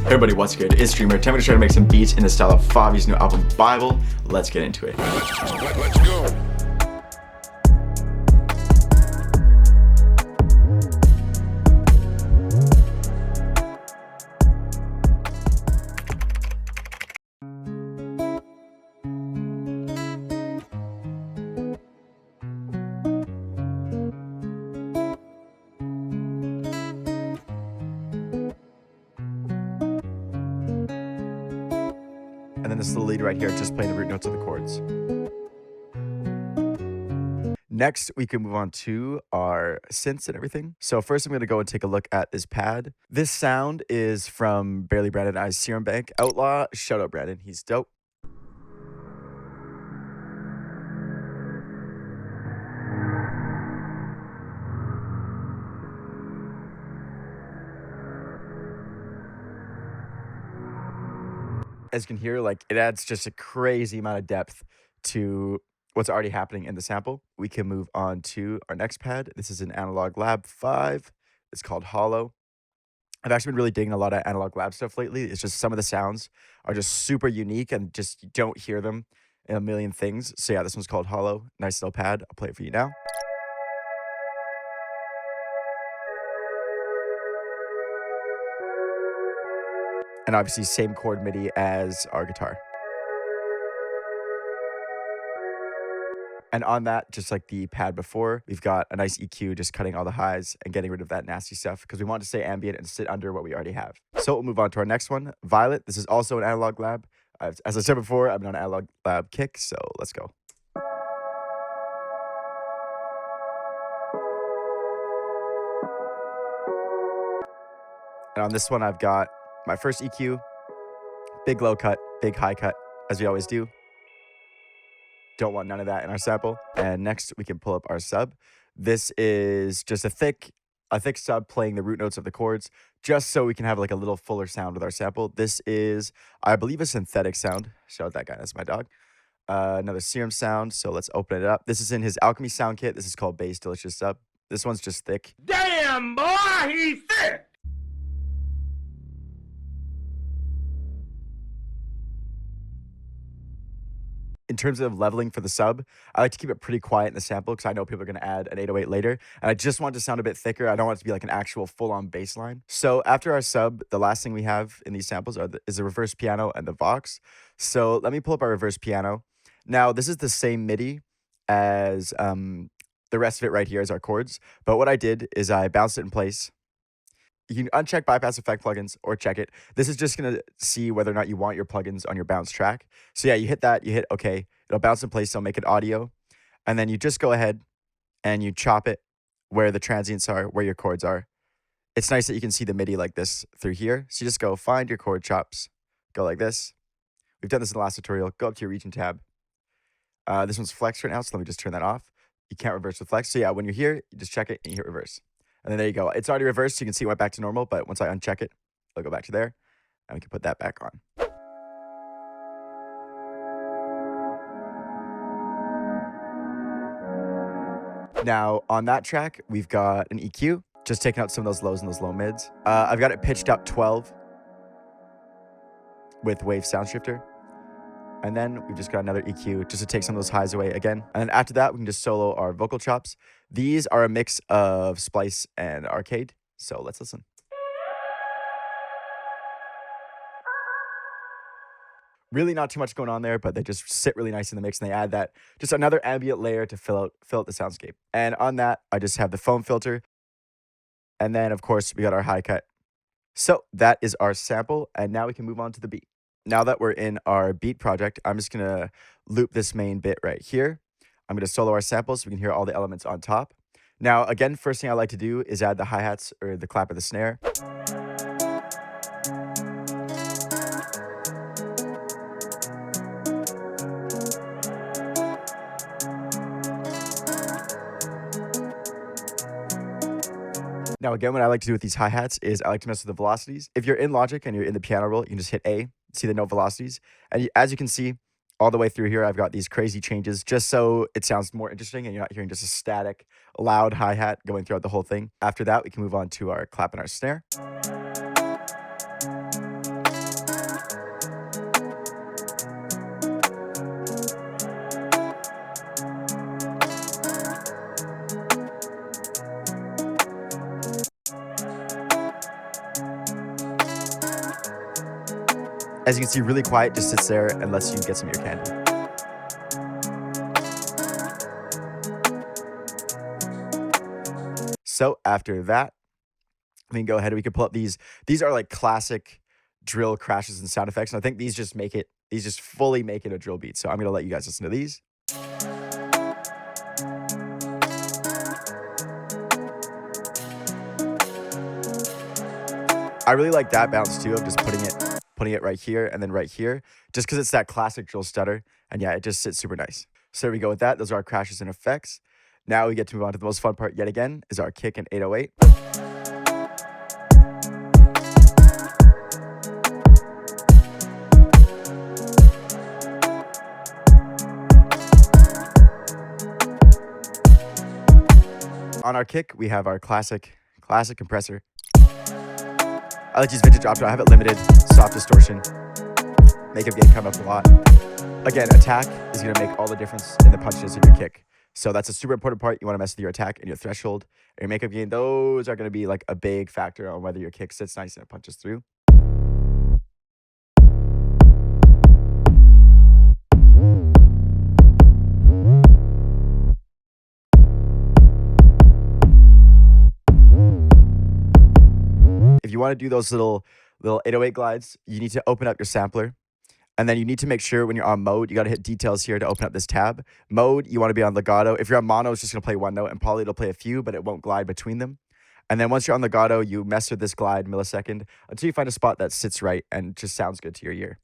Hey everybody, what's good? It's Streamer. Time to try to make some beats in the style of FIVIO's new album, Bible. Let's get into it. Let's go. And then this little lead right here, just playing the root notes of the chords. Next, we can move on to our synths and everything. So first, I'm going to go and take a look at this pad. This sound is from Barely Brandon I's Serum Bank. Outlaw, shout out Brandon, he's dope. As you can hear, like, it adds just a crazy amount of depth to what's already happening in the sample. We can move on to our next pad. This is an Analog Lab 5. It's called Hollow. I've actually been really digging a lot of Analog Lab stuff lately. It's just some of the sounds are just super unique and just you don't hear them in a million things. So yeah, this one's called Hollow. Nice little pad. I'll play it for you now. And obviously same chord MIDI as our guitar. And on that, just like the pad before, we've got a nice EQ, just cutting all the highs and getting rid of that nasty stuff because we want to stay ambient and sit under what we already have. So we'll move on to our next one, Violet. This is also an Analog Lab. As I said before, I've been on an Analog Lab kick, so let's go. And on this one, I've got my first EQ, big low cut, big high cut, as we always do. Don't want none of that in our sample. And next we can pull up our sub. This is just a thick sub playing the root notes of the chords, just so we can have like a little fuller sound with our sample. This is, I believe, a synthetic sound. Shout out that guy, that's my dog. Another Serum sound, so let's open it up. This is in his Alchemy sound kit. This is called Bass Delicious Sub. This one's just thick. Damn, boy, he's thick. In terms of leveling for the sub, I like to keep it pretty quiet in the sample because I know people are going to add an 808 later. And I just want it to sound a bit thicker. I don't want it to be like an actual full-on bass line. So after our sub, the last thing we have in these samples is the reverse piano and the Vox. So let me pull up our reverse piano. Now, this is the same MIDI as the rest of it right here as our chords. But what I did is I bounced it in place. You can uncheck bypass effect plugins or check it. This is just going to see whether or not you want your plugins on your bounce track. So yeah, you hit that, you hit OK. It'll bounce in place, so make it audio. And then you just go ahead and you chop it where the transients are, where your chords are. It's nice that you can see the MIDI like this through here. So you just go find your chord chops, go like this. We've done this in the last tutorial. Go up to your region tab. This one's flex right now, so let me just turn that off. You can't reverse with flex. So yeah, when you're here, you just check it and you hit reverse. And then there you go. It's already reversed, so you can see it went back to normal, but once I uncheck it, it'll go back to there, and we can put that back on. Now, on that track, we've got an EQ, just taking out some of those lows and those low mids. I've got it pitched up 12 with Wave Sound Shifter. And then we've just got another EQ just to take some of those highs away again. And then after that, we can just solo our vocal chops. These are a mix of Splice and Arcade. So let's listen. Really not too much going on there, but they just sit really nice in the mix and they add that, just another ambient layer to fill out the soundscape. And on that, I just have the foam filter. And then of course we got our high cut. So that is our sample. And now we can move on to the beat. Now that we're in our beat project, I'm just going to loop this main bit right here. I'm going to solo our samples so we can hear all the elements on top. Now, again, first thing I like to do is add the hi-hats or the clap of the snare. Now, again, what I like to do with these hi-hats is I like to mess with the velocities. If you're in Logic and you're in the piano roll, you can just hit A, see the note velocities. And as you can see, all the way through here, I've got these crazy changes just so it sounds more interesting and you're not hearing just a static, loud hi-hat going throughout the whole thing. After that, we can move on to our clap and our snare. As you can see, really quiet, just sits there and lets you get some ear candy. So after that, we can go ahead and we can pull up these. These are like classic drill crashes and sound effects. And I think these just fully make it a drill beat. So I'm gonna let you guys listen to these. I really like that bounce too of just putting it right here and then right here, just because it's that classic drill stutter. And yeah, it just sits super nice. So there we go with that. Those are our crashes and effects. Now we get to move on to the most fun part yet again, is our kick and 808. On our kick, we have our classic compressor. I like to use vintage option. I have it limited, soft distortion. Makeup gain come up a lot. Again, attack is going to make all the difference in the punchiness of your kick. So that's a super important part. You want to mess with your attack and your threshold and your makeup gain. Those are going to be like a big factor on whether your kick sits nice and it punches through. If you want to do those little 808 glides, you need to open up your sampler. And then you need to make sure when you're on mode, you got to hit details here to open up this tab. Mode, you want to be on legato. If you're on mono, it's just going to play one note, and probably it'll play a few, but it won't glide between them. And then once you're on legato, you mess with this glide millisecond until you find a spot that sits right and just sounds good to your ear.